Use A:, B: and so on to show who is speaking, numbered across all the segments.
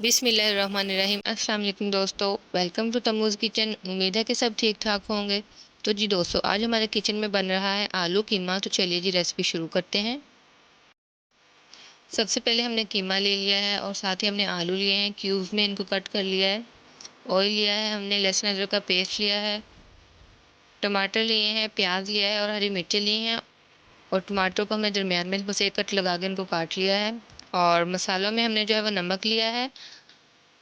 A: बिस्मिल्लाहिर्रहमानिर्रहीम। अस्सलाम वालेकुम दोस्तों, वेलकम टू तम्मूज़ किचन। उम्मीद है कि सब ठीक ठाक होंगे। तो जी दोस्तों, आज हमारे किचन में बन रहा है आलू कीमा। तो चलिए जी रेसिपी शुरू करते हैं। सबसे पहले हमने कीमा ले लिया है और साथ ही हमने आलू लिए हैं, क्यूब्स में इनको कट कर लिया है। ऑयल लिया है हमने, लहसुन अदरक का पेस्ट लिया है, टमाटर लिए हैं, प्याज लिया है और हरी मिर्ची ली हैं। और टमाटर को हमने दरमियान में बस एक कट लगा के इनको काट लिया है। और मसालों में हमने जो है वो नमक लिया है,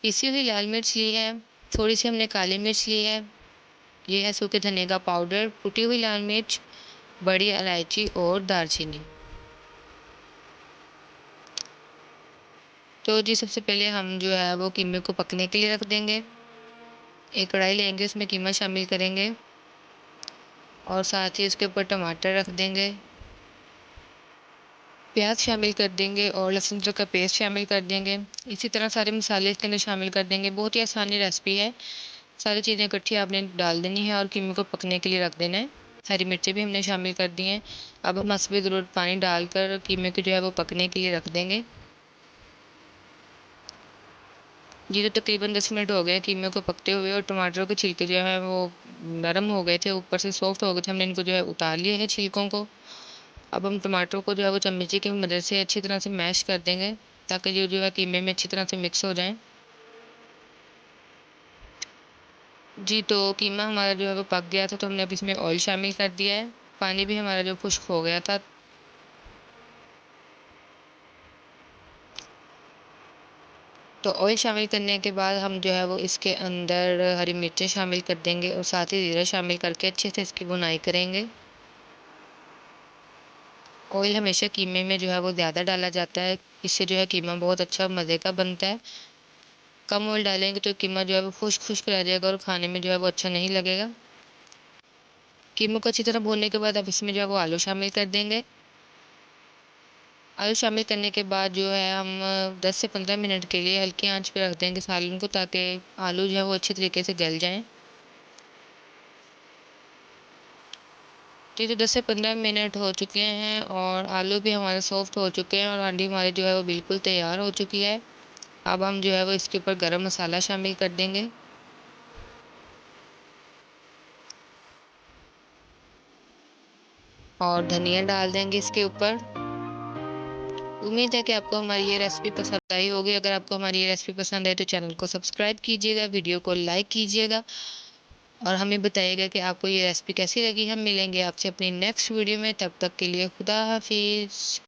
A: पिसी हुई लाल मिर्च ली है, थोड़ी सी हमने काली मिर्च ली है, ये है सूखे धनिया का पाउडर, कुटी हुई लाल मिर्च, बड़ी इलायची और दालचीनी। तो जी सबसे पहले हम जो है वो कीमे को पकने के लिए रख देंगे। एक कढ़ाई लेंगे, उसमें कीमा शामिल करेंगे और साथ ही उसके ऊपर टमाटर रख देंगे, प्याज शामिल कर देंगे और लहसुन अदरक का पेस्ट शामिल कर देंगे। इसी तरह सारे मसाले इसके अंदर शामिल कर देंगे। बहुत ही आसानी रेसिपी है। सारी चीज़ें इकट्ठी आपने डाल देनी है और कीमे को पकने के लिए रख देना है। हरी मिर्चें भी हमने शामिल कर दी हैं। अब हम हस्बे ज़रूरत पानी डालकर कीमे को जो है वो पकने के लिए रख देंगे। जी तो तकरीबन 10 मिनट हो गए कीमे को पकते हुए और टमाटर के छिलके जो है वो नरम हो गए थे, ऊपर से सॉफ्ट हो गए थे। हमने इनको जो है उतार लिए हैं छिलकों को। अब हम टमाटर को जो है वो चम्मचे की मदद से अच्छी तरह से मैश कर देंगे ताकि ये जो है कीमे में अच्छी तरह से मिक्स हो जाए। जी तो कीमा हमारा जो है वो पक गया था, तो हमने अब इसमें ऑयल शामिल कर दिया है। पानी भी हमारा जो खुश्क हो गया था। तो ऑयल शामिल करने के बाद हम जो है वो इसके अंदर हरी मिर्चें शामिल कर देंगे और साथ ही जीरा शामिल करके अच्छे से इसकी भुनाई करेंगे। ऑयल हमेशा कीमे में जो है वो ज़्यादा डाला जाता है, इससे जो है कीमा बहुत अच्छा मज़े का बनता है। कम ऑयल डालेंगे तो कीमा जो है वो खुश्क खुश्क रह जाएगा और खाने में जो है वो अच्छा नहीं लगेगा। कीमों को अच्छी तरह भूनने के बाद अब इसमें जो है वो आलू शामिल कर देंगे। आलू शामिल करने के बाद जो है हम 10 से 15 मिनट के लिए हल्की आंच पे रख देंगे सालन को, ताकि आलू जो है वो अच्छे तरीके से गल जाएं। तो 10 से 15 मिनट हो चुके हैं और आलू भी हमारे सॉफ्ट हो चुके हैं और हांडी हमारी जो है वो बिल्कुल तैयार हो चुकी है। अब हम जो है वो इसके ऊपर गरम मसाला शामिल कर देंगे और धनिया डाल देंगे इसके ऊपर। उम्मीद है कि आपको हमारी ये रेसिपी पसंद आई होगी। अगर आपको हमारी ये रेसिपी पसंद है तो चैनल को सब्सक्राइब कीजिएगा, वीडियो को लाइक कीजिएगा और हमें बताइएगा कि आपको ये रेसिपी कैसी लगी। हम मिलेंगे आपसे अपनी नेक्स्ट वीडियो में, तब तक के लिए खुदा हाफिज़।